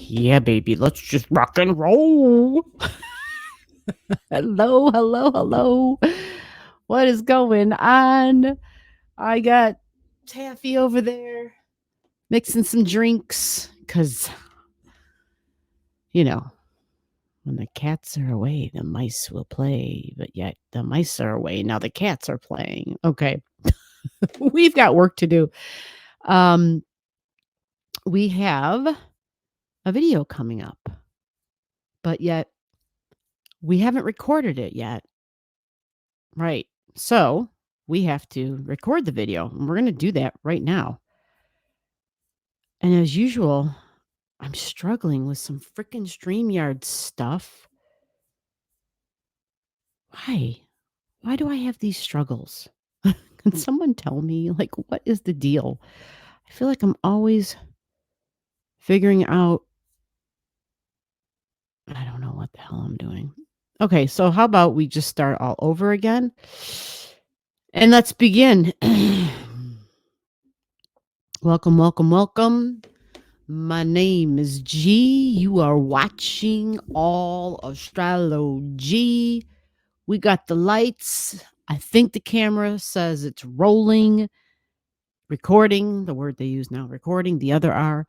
Yeah, baby, let's just rock and roll. Hello, hello, hello. What is going on? I got Taffy over there mixing some drinks because, when the cats are away, the mice will play. But yet the mice are away. Now the cats are playing. Okay. We've got work to do. We have a video coming up, but yet we haven't recorded it yet. Right. So we have to record the video, and we're going to do that right now. And as usual, I'm struggling with some freaking StreamYard stuff. Why? Why do I have these struggles? Can someone tell me, what is the deal? I feel like I'm always figuring out. I don't know what the hell I'm doing. Okay, so how about we just start all over again? And let's begin. Welcome, welcome, welcome. My name is G. You are watching Allastrology. We got the lights. I think the camera says it's rolling. Recording, the word they use now, recording, the other R.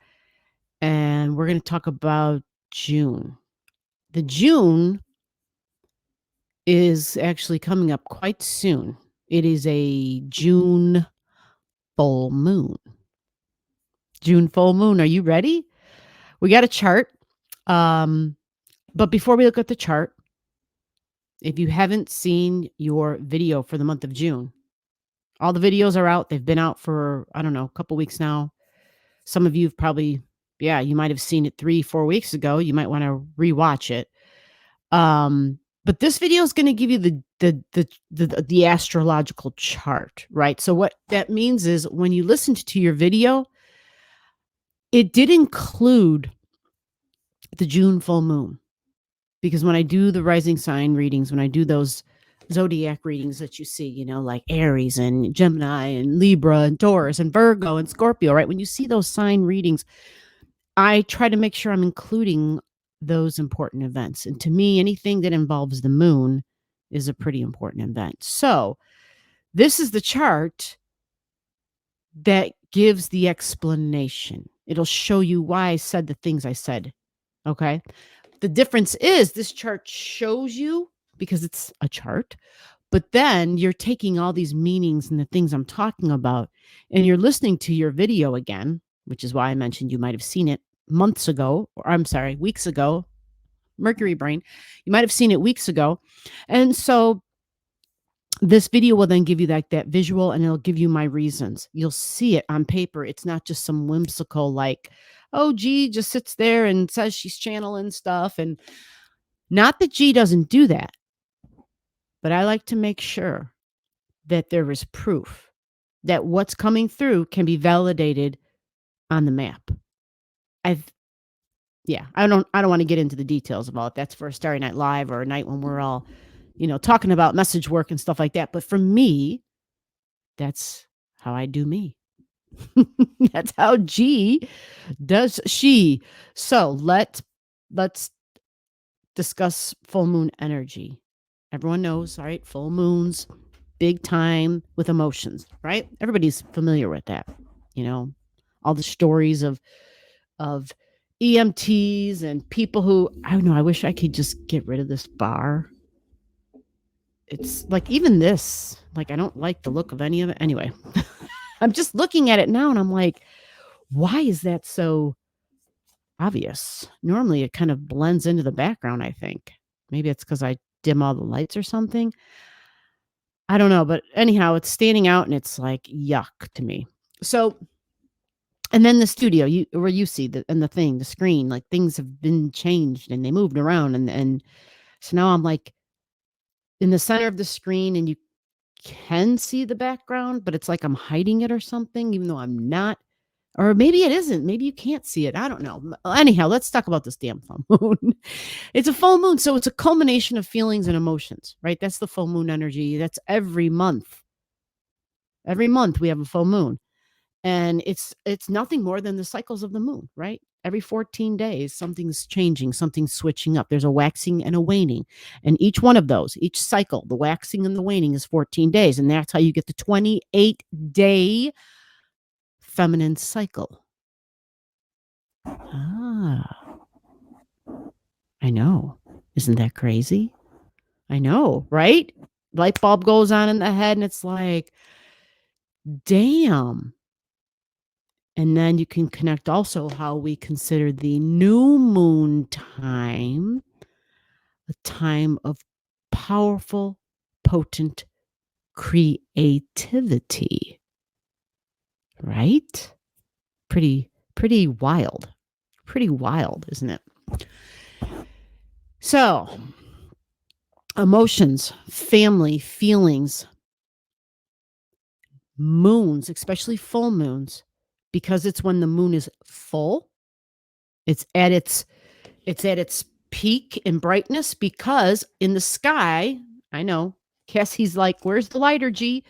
And we're going to talk about June. The June is actually coming up quite soon. It is a June full moon. June full moon. Are you ready? We got a chart. But before we look at the chart, if you haven't seen your video for the month of June, all the videos are out. They've been out for, I don't know, a couple weeks now. Some of you have probably, you might have seen it 3-4 weeks ago. You might want to rewatch it. But this video is going to give you the astrological chart, right? So what that means is when you listened to your video, it did include the June full moon. Because when I do the rising sign readings, when I do those zodiac readings that you see, like Aries and Gemini and Libra and Taurus and Virgo and Scorpio, right? When you see those sign readings, I try to make sure I'm including those important events. And to me, anything that involves the moon is a pretty important event. So this is the chart that gives the explanation. It'll show you why I said the things I said. Okay. The difference is this chart shows you, because it's a chart, but then you're taking all these meanings and the things I'm talking about, and you're listening to your video again, which is why I mentioned you might have seen it weeks ago, Mercury brain. You might have seen it weeks ago. And so this video will then give you that visual, and it'll give you my reasons. You'll see it on paper. It's not just some whimsical, G just sits there and says she's channeling stuff. And not that G doesn't do that, but I like to make sure that there is proof that what's coming through can be validated on the map. I don't want to get into the details about it. That's for a Starry Night Live or a night when we're all, talking about message work and stuff like that. But for me, that's how I do me. That's how G does she. So let's discuss full moon energy. Everyone knows, all right, full moons, big time with emotions, right? Everybody's familiar with that. All the stories of EMTs and people who, I don't know, I wish I could just get rid of this bar. It's even this, I don't like the look of any of it. Anyway, I'm just looking at it now and I'm like, why is that so obvious? Normally it kind of blends into the background, I think. Maybe it's because I dim all the lights or something. I don't know, but anyhow, it's standing out and it's yuck to me. So, and then the studio, where you see the screen, things have been changed and they moved around. And so now I'm in the center of the screen and you can see the background, but it's I'm hiding it or something, even though I'm not. Or maybe it isn't. Maybe you can't see it. I don't know. Anyhow, let's talk about this damn full moon. It's a full moon. So it's a culmination of feelings and emotions, right? That's the full moon energy. That's every month. Every month we have a full moon. And it's nothing more than the cycles of the moon, right? Every 14 days, something's changing, something's switching up. There's a waxing and a waning. And each one of those, each cycle, the waxing and the waning is 14 days. And that's how you get the 28-day feminine cycle. Ah, I know. Isn't that crazy? I know, right? Light bulb goes on in the head and it's like, damn. And then you can connect also how we consider the new moon time a time of powerful, potent creativity. Right? Pretty wild. Pretty wild, isn't it? So, emotions, family, feelings, moons, especially full moons, because it's when the moon is full. It's at its peak in brightness, because in the sky, I know, Cassie's like, where's the lighter, G?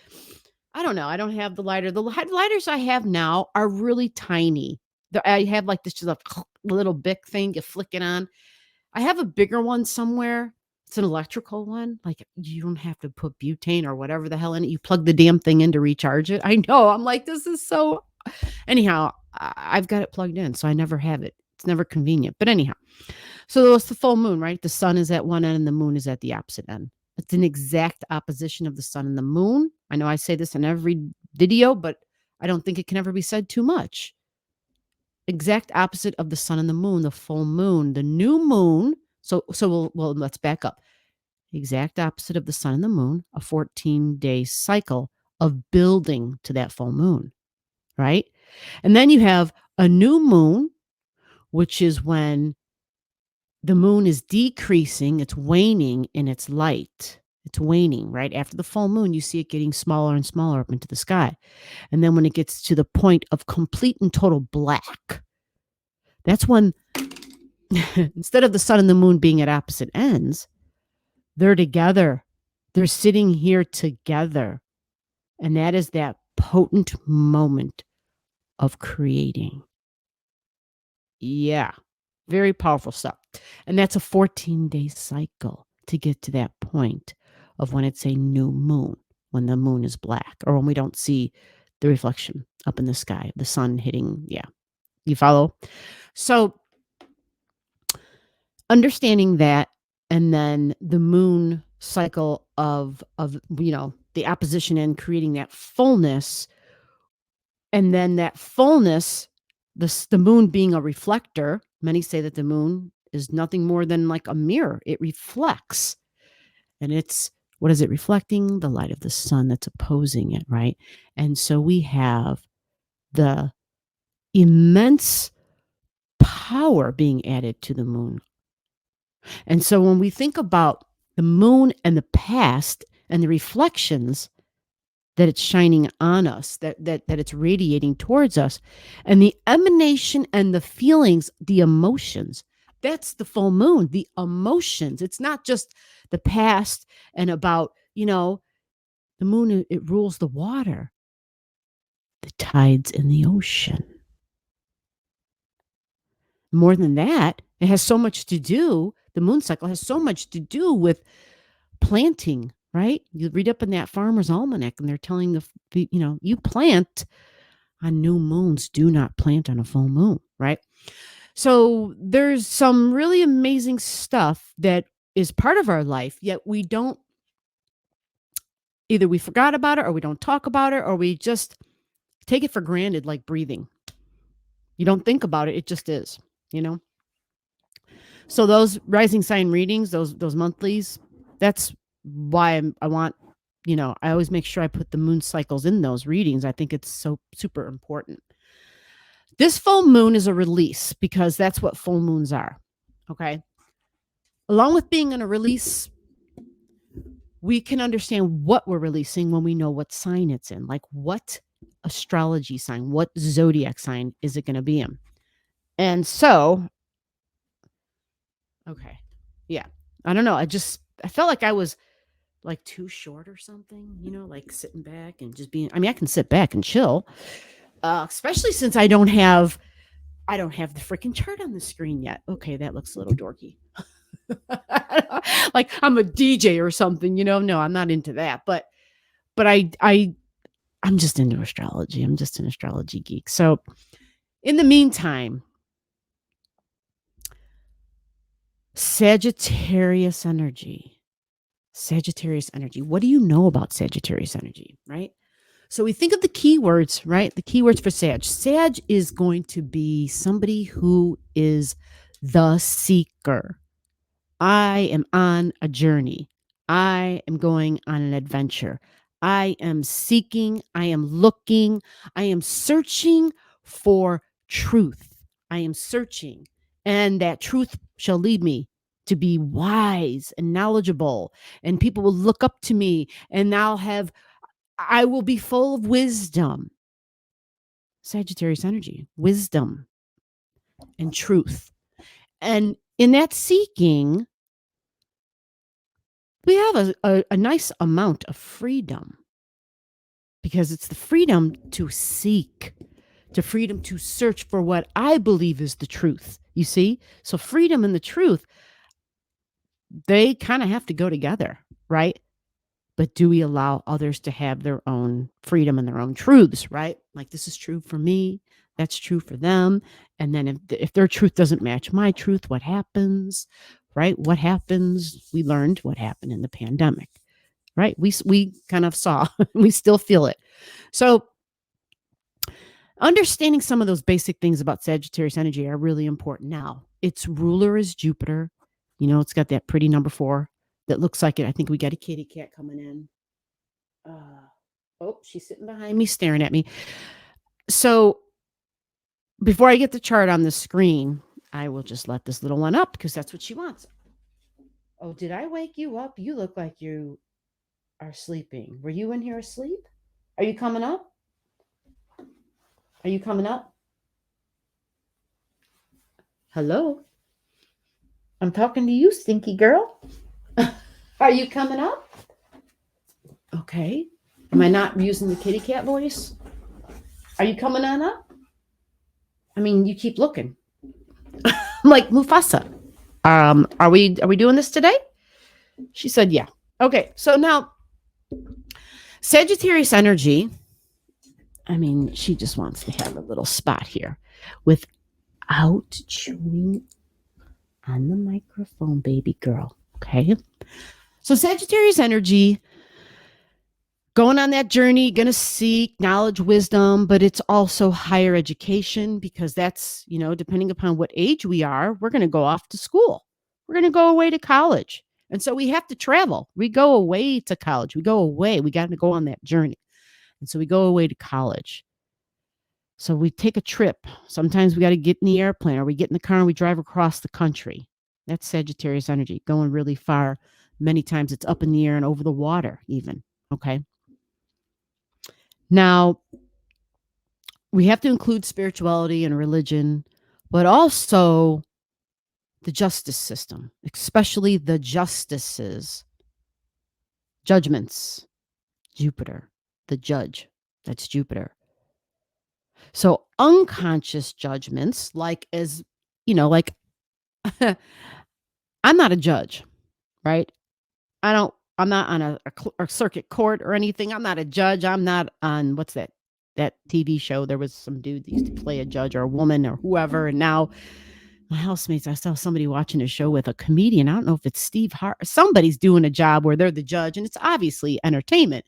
I don't know. I don't have the lighter. The lighters I have now are really tiny. I have like this just a little Bic thing you flick it on. I have a bigger one somewhere. It's an electrical one. Like, you don't have to put butane or whatever the hell in it. You plug the damn thing in to recharge it. I know. I'm like, this is so. Anyhow, I've got it plugged in, so I never have it. It's never convenient. But anyhow, so it's the full moon, right? The sun is at one end and the moon is at the opposite end. It's an exact opposition of the sun and the moon. I know I say this in every video, but I don't think it can ever be said too much. Exact opposite of the sun and the moon, the full moon, the new moon. So let's back up. Exact opposite of the sun and the moon, a 14-day cycle of building to that full moon, right? And then you have a new moon, which is when the moon is decreasing, it's waning in its light. It's waning, right? After the full moon, you see it getting smaller and smaller up into the sky. And then when it gets to the point of complete and total black, that's when, instead of the sun and the moon being at opposite ends, they're together. They're sitting here together. And that is that potent moment of creating. Yeah. Very powerful stuff. And that's a 14-day cycle to get to that point of when it's a new moon, when the moon is black, or when we don't see the reflection up in the sky, the sun hitting. Yeah. You follow? So understanding that, and then the moon cycle of the opposition and creating that fullness, and then that fullness, the moon being a reflector. Many say that the moon is nothing more than like a mirror. It reflects. And it's, what is it reflecting? The light of the sun that's opposing it, right? And so we have the immense power being added to the moon. And so when we think about the moon and the past and the reflections that it's shining on us, that it's radiating towards us, and the emanation and the feelings, the emotions, that's the full moon, the emotions. It's not just the past and about, the moon, it rules the water, the tides in the ocean. More than that, it has so much to do, the moon cycle has so much to do with planting, right? You read up in that Farmer's Almanac and they're telling you plant on new moons, do not plant on a full moon, right? So there's some really amazing stuff that is part of our life, yet we don't, either we forgot about it or we don't talk about it, or we just take it for granted, like breathing. You don't think about it. It just is, So those rising sign readings, those monthlies, that's why I want, I always make sure I put the moon cycles in those readings. I think it's so super important. This full moon is a release, because that's what full moons are. Okay. Along with being in a release, we can understand what we're releasing when we know what sign it's in. Like, what astrology sign, what zodiac sign is it going to be in? And so, okay. Yeah. I don't know. I felt like I was like too short or something, like sitting back and just being, I can sit back and chill, especially since I don't have I don't have the freaking chart on the screen yet. Okay, that looks a little dorky. Like I'm a DJ or something, No, I'm not into that. But I'm just into astrology. I'm just an astrology geek. So in the meantime, Sagittarius energy. Sagittarius energy. What do you know about Sagittarius energy, right? So we think of the keywords, right? The keywords for Sag. Sag is going to be somebody who is the seeker. I am on a journey. I am going on an adventure. I am seeking. I am looking. I am searching for truth. I am searching. And that truth shall lead me to be wise and knowledgeable. And people will look up to me and I will be full of wisdom. Sagittarius energy, wisdom and truth. And in that seeking, we have a nice amount of freedom because it's the freedom to seek, to freedom to search for what I believe is the truth. You see? So freedom and the truth, they kind of have to go together, right? But do we allow others to have their own freedom and their own truths, right? Like this is true for me, that's true for them. And then if their truth doesn't match my truth, what happens? Right? What happens? We learned what happened in the pandemic, right? We kind of saw, we still feel it. So understanding some of those basic things about Sagittarius energy are really important. Now, its ruler is Jupiter. It's got that pretty number 4 that looks like it. I think we got a kitty cat coming in. She's sitting behind me staring at me. So before I get the chart on the screen, I will just let this little one up because that's what she wants. Oh, did I wake you up? You look like you are sleeping. Were you in here asleep? Are you coming up? Are you coming up? Hello? I'm talking to you, stinky girl. Are you coming up? Okay. Am I not using the kitty cat voice? Are you coming on up? I mean, you keep looking. I'm like Mufasa. Are we doing this today? She said, yeah. Okay. So now Sagittarius energy, I mean, she just wants to have a little spot here without chewing on the microphone, baby girl. Okay. So Sagittarius energy, going on that journey, going to seek knowledge, wisdom, but it's also higher education because that's, depending upon what age we are, we're going to go off to school. We're going to go away to college. And so we have to travel. We go away to college. We go away. We got to go on that journey. And so we go away to college. So we take a trip. Sometimes we got to get in the airplane or we get in the car and we drive across the country. That's Sagittarius energy, going really far. Many times it's up in the air and over the water even. Okay. Now, we have to include spirituality and religion, but also the justice system, especially the justices, judgments, Jupiter, the judge, that's Jupiter. So unconscious judgments, like I'm not a judge, right? I'm not on a circuit court or anything. I'm not a judge. I'm not on what's that TV show. There was some dude that used to play a judge or a woman or whoever. And now my housemates, I saw somebody watching a show with a comedian. I don't know if it's Steve Hart. Somebody's doing a job where they're the judge and it's obviously entertainment.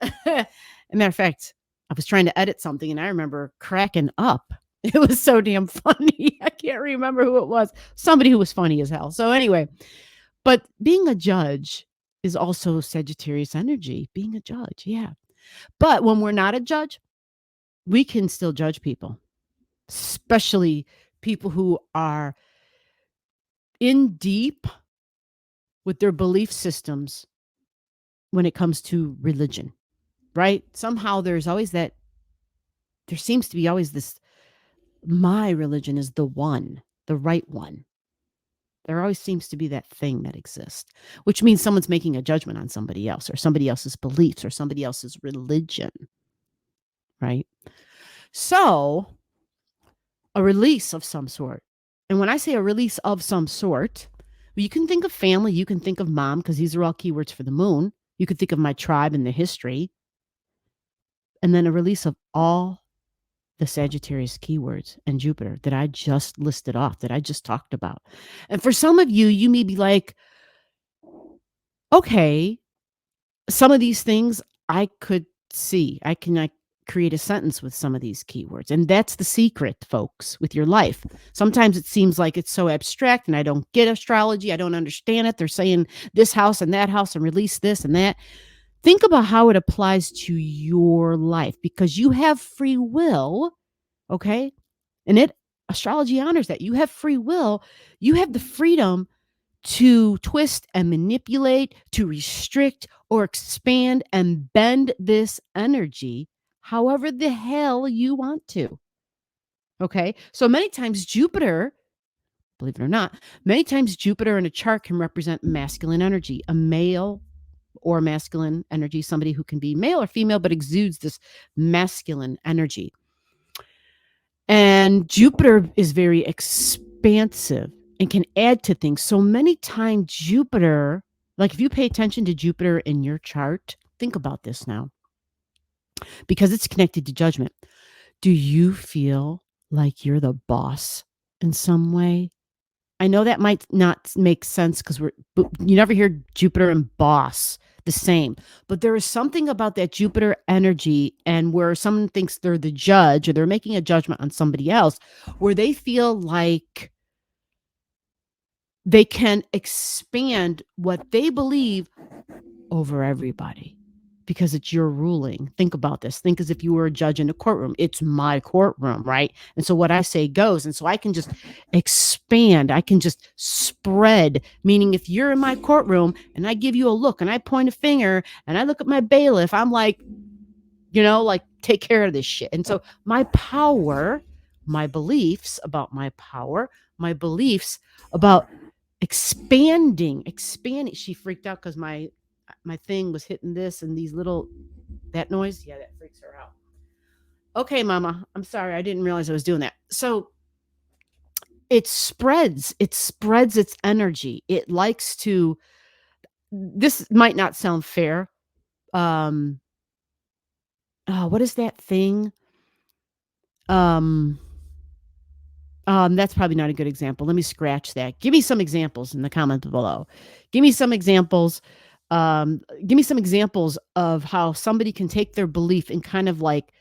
As a matter of fact, I was trying to edit something and I remember cracking up. It was so damn funny. I can't remember who it was. Somebody who was funny as hell. So anyway, but being a judge is also Sagittarius energy, being a judge. Yeah. But when we're not a judge, we can still judge people, especially people who are in deep with their belief systems when it comes to religion, right? Somehow there seems to be always this, my religion is the one, the right one. There always seems to be that thing that exists, which means someone's making a judgment on somebody else or somebody else's beliefs or somebody else's religion, right? So, a release of some sort. And when I say a release of some sort, you can think of family, you can think of mom, because these are all keywords for the moon. You could think of my tribe and the history, and then a release of all the Sagittarius keywords and Jupiter that I just listed off, that I just talked about. And for some of you, you may be like, okay, some of these things I could see. I can like create a sentence with some of these keywords. And that's the secret, folks, with your life. Sometimes it seems like it's so abstract and I don't get astrology. I don't understand it. They're saying this house and that house and release this and that. Think about how it applies to your life, because you have free will, okay? And astrology honors that. You have free will. You have the freedom to twist and manipulate, to restrict or expand and bend this energy however the hell you want to. Okay? So many times Jupiter, believe it or not, many times Jupiter in a chart can represent masculine energy, a male or masculine energy, somebody who can be male or female, but exudes this masculine energy. And Jupiter is very expansive and can add to things. So many times Jupiter, like if you pay attention to Jupiter in your chart, think about this now, because it's connected to judgment. Do you feel like you're the boss in some way? I know that might not make sense because you never hear Jupiter and boss the same, but there is something about that Jupiter energy, and where someone thinks they're the judge or they're making a judgment on somebody else, where they feel like they can expand what they believe over everybody because it's your ruling. Think about this. Think as if you were a judge in a courtroom. It's my courtroom, right? And so what I say goes. And so I can just expand. I can just spread. Meaning if you're in my courtroom and I give you a look and I point a finger and I look at my bailiff, I'm like, like take care of this shit. And so my power, my beliefs about my power, my beliefs about expanding. She freaked out because my thing was hitting this and these little, that noise. Yeah, that freaks her out. Okay, mama, I'm sorry. I didn't realize I was doing that. So it spreads its energy. It likes to, this might not sound fair. What is that thing? That's probably not a good example. Let me scratch that. Give me some examples in the comments below. Give me some examples. Give me some examples of how somebody can take their belief and kind of like,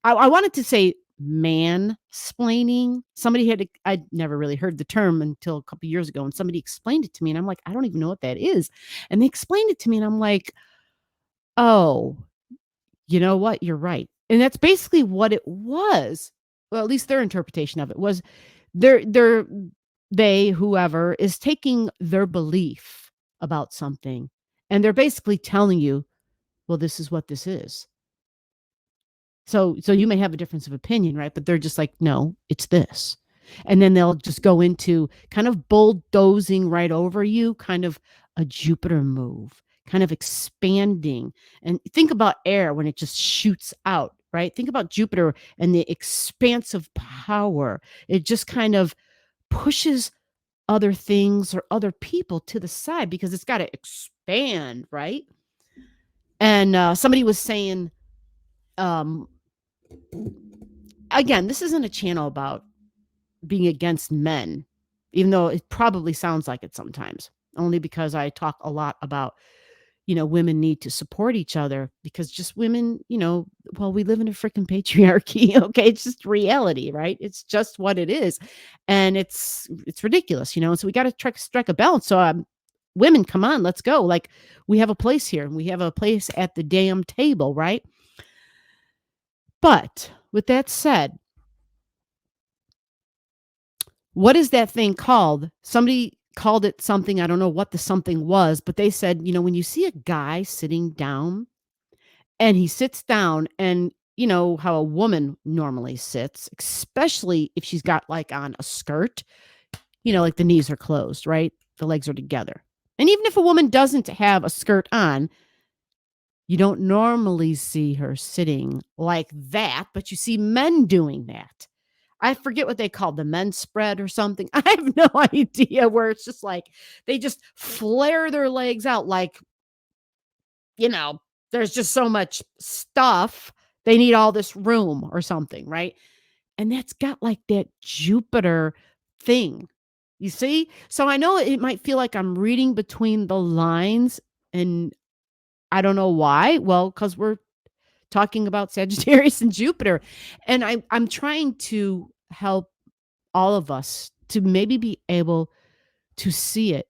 I wanted to say mansplaining. I'd never really heard the term until a couple years ago, and somebody explained it to me, and I'm like, I don't even know what that is. And they explained it to me, and I'm like, oh, you know what? You're right. And that's basically what it was. Well, at least their interpretation of it was whoever is taking their belief about something, and they're basically telling you, well, this is what this is. So you may have a difference of opinion, right? But they're just like, no, it's this. And then they'll just go into kind of bulldozing right over you, kind of a Jupiter move, kind of expanding. And think about air when it just shoots out, right? Think about Jupiter and the expansive power. It just kind of pushes other things or other people to the side because it's got to expand, right? And somebody was saying, again, this isn't a channel about being against men, even though it probably sounds like it sometimes, only because I talk a lot about, women need to support each other because just women, well, we live in a freaking patriarchy. Okay. It's just reality, right? It's just what it is. And it's ridiculous, and so we got to strike a balance. So women, come on, let's go. Like, we have a place here and we have a place at the damn table, right? But with that said, what is that thing called? Somebody called it something. I don't know what the something was, but they said, when you see a guy sitting down and he sits down and you know how a woman normally sits, especially if she's got like on a skirt, like the knees are closed, right? The legs are together. And even if a woman doesn't have a skirt on, you don't normally see her sitting like that, but you see men doing that. I forget what they call the men's spread or something. I have no idea, where it's just like they just flare their legs out like, you know, there's just so much stuff. They need all this room or something, right? And that's got like that Jupiter thing. You see? So I know it might feel like I'm reading between the lines, and I don't know why. Well, because we're talking about Sagittarius and Jupiter. And I'm trying to help all of us to maybe be able to see it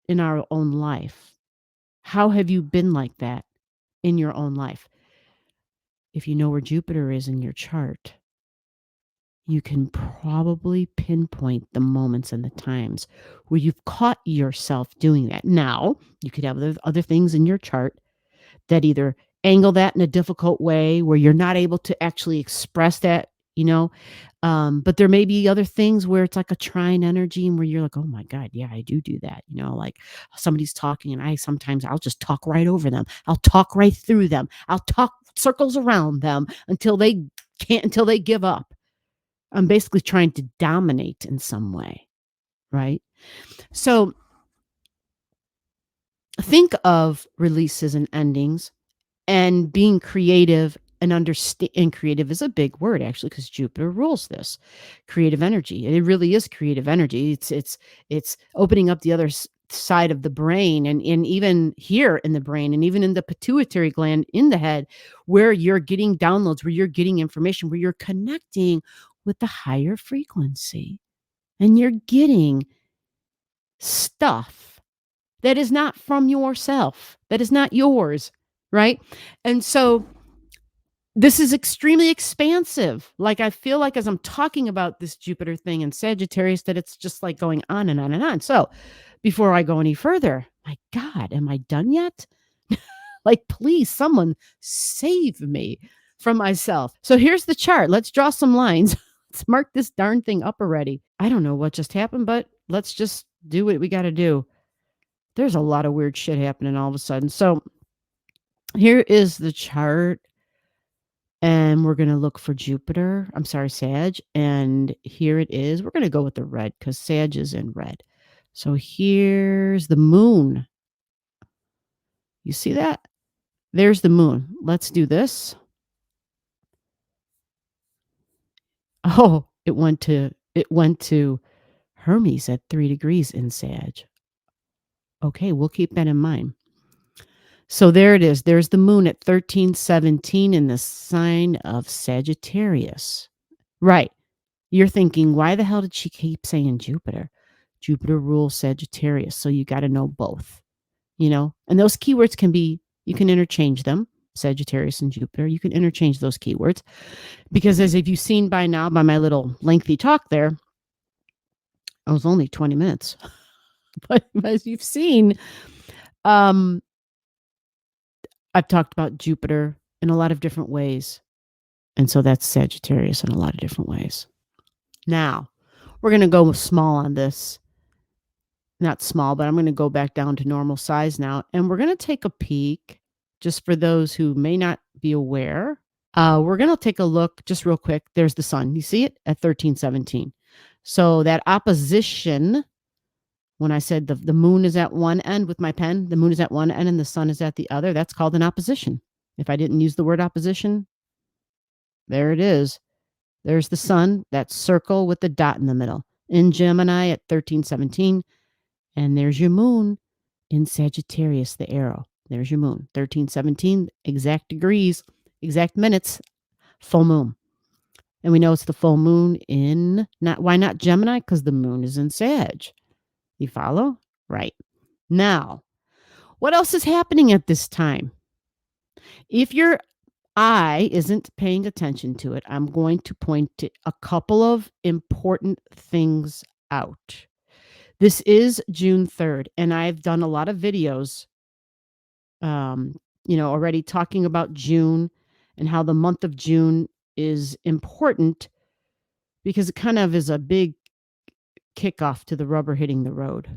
in our own life. How have you been like that in your own life? If you know where Jupiter is in your chart, you can probably pinpoint the moments and the times where you've caught yourself doing that. Now, you could have other things in your chart that either angle that in a difficult way where you're not able to actually express that, you know. But there may be other things where it's like a trine energy and where you're like, oh my God, yeah, I do that. You know, like somebody's talking and I'll just talk right over them. I'll talk right through them. I'll talk circles around them until they give up. I'm basically trying to dominate in some way, right? So think of releases and endings and being creative and understand. And creative is a big word, actually, because Jupiter rules this creative energy. It really is creative energy. It's opening up the other side of the brain, and even here in the brain, and even in the pituitary gland in the head, where you're getting downloads, where you're getting information, where you're connecting with the higher frequency, and you're getting stuff that is not from yourself, that is not yours, right? And so this is extremely expansive. Like, I feel like as I'm talking about this Jupiter thing in Sagittarius, that it's just like going on and on and on. So before I go any further, my God, am I done yet? Like, please, someone save me from myself. So here's the chart. Let's draw some lines. Let's mark this darn thing up already. I don't know what just happened, but let's just do what we got to do. There's a lot of weird shit happening all of a sudden. So here is the chart. And we're going to look for Jupiter. I'm sorry, Sag. And here it is. We're going to go with the red because Sag is in red. So here's the moon. You see that? There's the moon. Let's do this. Oh, it went to Hermes at 3 degrees in Sag. Okay, we'll keep that in mind. So there it is. There's the moon at 1317 in the sign of Sagittarius. Right. You're thinking, why the hell did she keep saying Jupiter? Jupiter rules Sagittarius. So you got to know both, you know, and those keywords you can interchange them, Sagittarius and Jupiter. You can interchange those keywords because, as if you've seen by now, by my little lengthy talk there, it was only 20 minutes. But as you've seen, I've talked about Jupiter in a lot of different ways. And so that's Sagittarius in a lot of different ways. Now, we're going to go small on this. Not small, but I'm going to go back down to normal size now. And we're going to take a peek, just for those who may not be aware. We're going to take a look just real quick. There's the sun. You see it at 1317. So that opposition, when I said the moon is at one end with my pen, the moon is at one end and the sun is at the other, that's called an opposition. If I didn't use the word opposition, there it is. There's the sun, that circle with the dot in the middle, in Gemini at 1317. And there's your moon in Sagittarius, the arrow. There's your moon, 1317, exact degrees, exact minutes, full moon. And we know it's the full moon in, why not Gemini? Because the moon is in Sag. You follow? Right. Now, what else is happening at this time? If your eye isn't paying attention to it, I'm going to point to a couple of important things out. This is June 3rd, and I've done a lot of videos, already talking about June and how the month of June is important because it kind of is a big kickoff to the rubber hitting the road.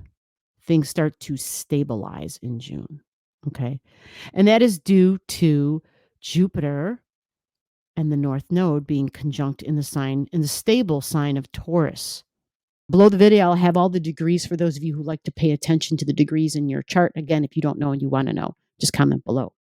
Things start to stabilize in June. Okay. And that is due to Jupiter and the North Node being conjunct in the stable sign of Taurus. Below the video, I'll have all the degrees for those of you who like to pay attention to the degrees in your chart. Again, if you don't know and you want to know, just comment below.